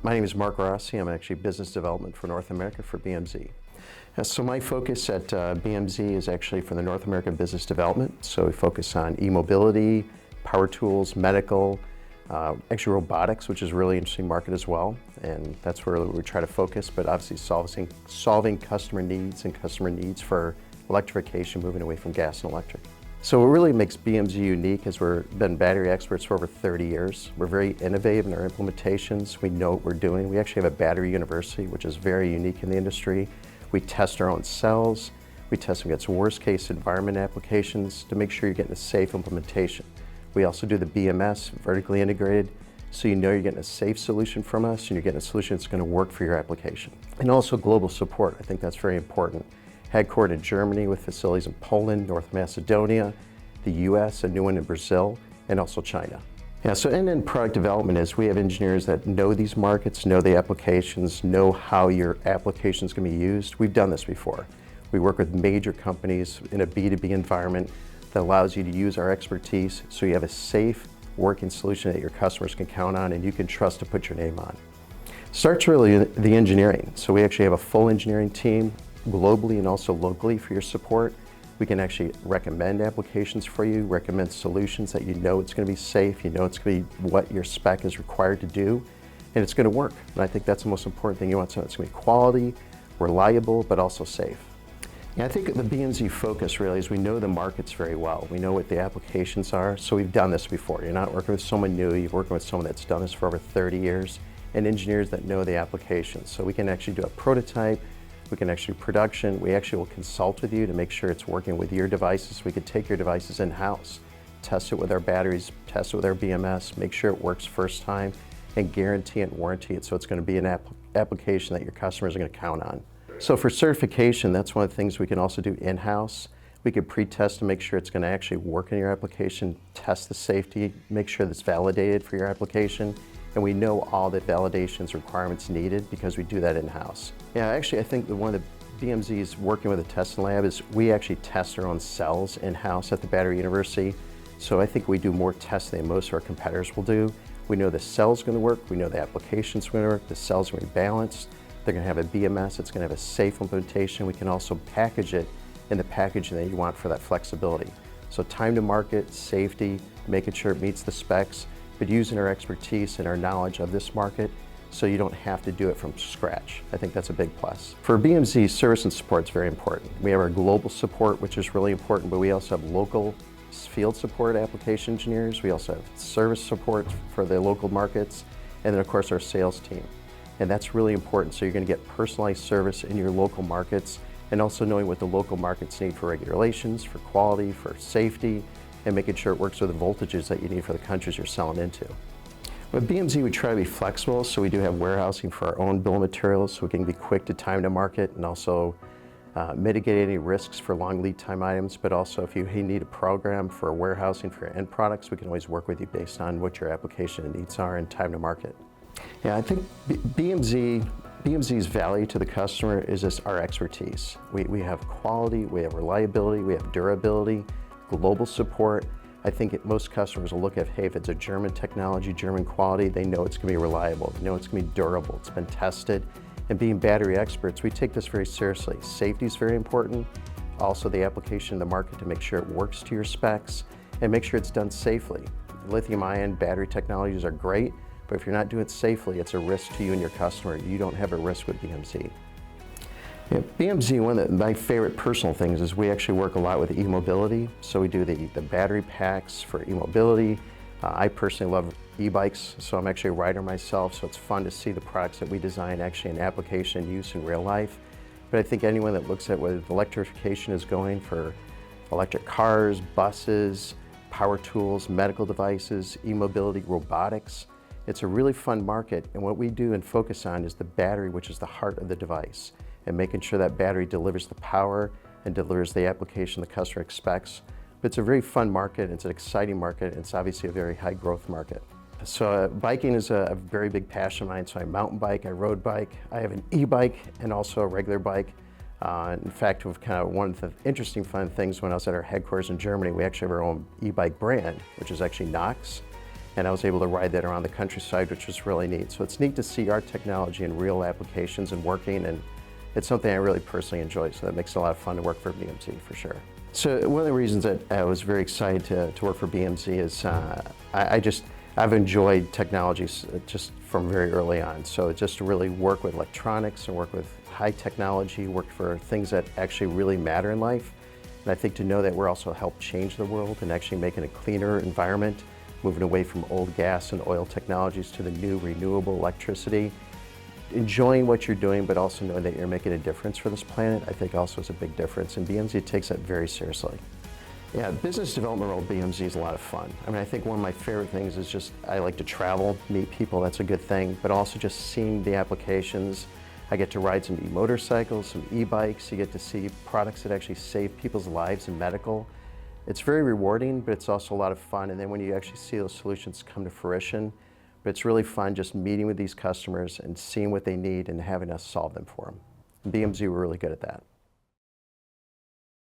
My name is Mark Rossi. I'm actually business development for North America for BMZ. So my focus at BMZ is actually for the North American business development. So we focus on e-mobility, power tools, medical, actually robotics, which is a really interesting market as well. And that's where we try to focus, but obviously solving customer needs for electrification, moving away from gas and electric. So what really makes BMZ unique is we've been battery experts for over 30 years. We're very innovative in our implementations. We know what we're doing. We actually have a battery university, which is very unique in the industry. We test our own cells. We test them against worst case environment applications to make sure you're getting a safe implementation. We also do the BMS, vertically integrated, so you know you're getting a safe solution from us and you're getting a solution that's going to work for your application. And also global support. I think that's very important. Headquartered in Germany with facilities in Poland, North Macedonia, the US, a new one in Brazil, and also China. Yeah, so end-to-end product development is we have engineers that know these markets, know the applications, know how your application is going to be used. We've done this before. We work with major companies in a B2B environment that allows you to use our expertise so you have a safe working solution that your customers can count on and you can trust to put your name on. Starts really the engineering. So we actually have a full engineering team globally and also locally for your support. We can actually recommend applications for you, recommend solutions that you know it's going to be safe, you know it's going to be what your spec is required to do, and it's going to work. And I think that's the most important thing. You want something that's going to be quality, reliable, but also safe. And I think the BMZ focus really is we know the markets very well. We know what the applications are, so we've done this before. You're not working with someone new, you're working with someone that's done this for over 30 years, and engineers that know the applications. So we can actually do a prototype, we can actually do production. We actually will consult with you to make sure it's working with your devices. We could take your devices in-house, test it with our batteries, test it with our BMS, make sure it works first time, and guarantee and warranty it so it's going to be an application that your customers are going to count on. So for certification, that's one of the things we can also do in-house. We could pre-test to make sure it's going to actually work in your application, test the safety, make sure that's validated for your application, and we know all the validations requirements needed because we do that in-house. Yeah, actually I think that one of the BMZ's working with a testing lab is we actually test our own cells in-house at the Battery University. So I think we do more testing than most of our competitors will do. We know the cell's going to work, we know the application's going to work, the cell's going to be balanced, they're going to have a BMS, it's going to have a safe implementation. We can also package it in the packaging that you want for that flexibility. So time to market, safety, making sure it meets the specs, but using our expertise and our knowledge of this market so you don't have to do it from scratch. I think that's a big plus. For BMZ, service and support is very important. We have our global support, which is really important, but we also have local field support application engineers. We also have service support for the local markets, and then of course our sales team. And that's really important, so you're going to get personalized service in your local markets and also knowing what the local markets need for regulations, for quality, for safety, and making sure it works with the voltages that you need for the countries you're selling into. With BMZ, we try to be flexible, so we do have warehousing for our own bill of materials, so we can be quick to time to market and also mitigate any risks for long lead time items, but also if you need a program for warehousing for your end products, we can always work with you based on what your application needs are and time to market. Yeah, I think BMZ's value to the customer is just our expertise. We have quality, we have reliability, we have durability, global support. I think most customers will look at, hey, if it's a German technology, German quality, they know it's going to be reliable, they know it's going to be durable, it's been tested. And being battery experts, we take this very seriously. Safety is very important. Also the application in the market to make sure it works to your specs and make sure it's done safely. Lithium-ion battery technologies are great, but if you're not doing it safely, it's a risk to you and your customer. You don't have a risk with BMZ. Yeah, BMZ, one of my favorite personal things is we actually work a lot with e-mobility. So we do the battery packs for e-mobility. I personally love e-bikes, so I'm actually a rider myself, so it's fun to see the products that we design actually in application and use in real life. But I think anyone that looks at where electrification is going for electric cars, buses, power tools, medical devices, e-mobility, robotics, it's a really fun market, and what we do and focus on is the battery, which is the heart of the device, and making sure that battery delivers the power and delivers the application the customer expects. But it's a very fun market, it's an exciting market, and it's obviously a very high growth market. So biking is a very big passion of mine, so I mountain bike, I road bike, I have an e-bike and also a regular bike. In fact, one of the interesting fun things when I was at our headquarters in Germany, we actually have our own e-bike brand, which is actually Nox. and I was able to ride that around the countryside, which was really neat. So it's neat to see our technology in real applications and working, and it's something I really personally enjoy, so that makes it a lot of fun to work for BMZ for sure. So one of the reasons that I was very excited to work for BMZ is I've enjoyed technologies just from very early on. So just to really work with electronics and work with high technology, work for things that actually really matter in life. And I think to know that we're also help change the world and actually making a cleaner environment, moving away from old gas and oil technologies to the new renewable electricity. Enjoying what you're doing, but also knowing that you're making a difference for this planet, I think also is a big difference, and BMZ takes that very seriously. Yeah, business development role at BMZ is a lot of fun. I mean, I think one of my favorite things is just, I like to travel, meet people, that's a good thing, but also just seeing the applications. I get to ride some e-motorcycles, some e-bikes, you get to see products that actually save people's lives in medical. It's very rewarding, but it's also a lot of fun, and then when you actually see those solutions come to fruition, but it's really fun just meeting with these customers and seeing what they need and having us solve them for them. And BMZ, we're really good at that.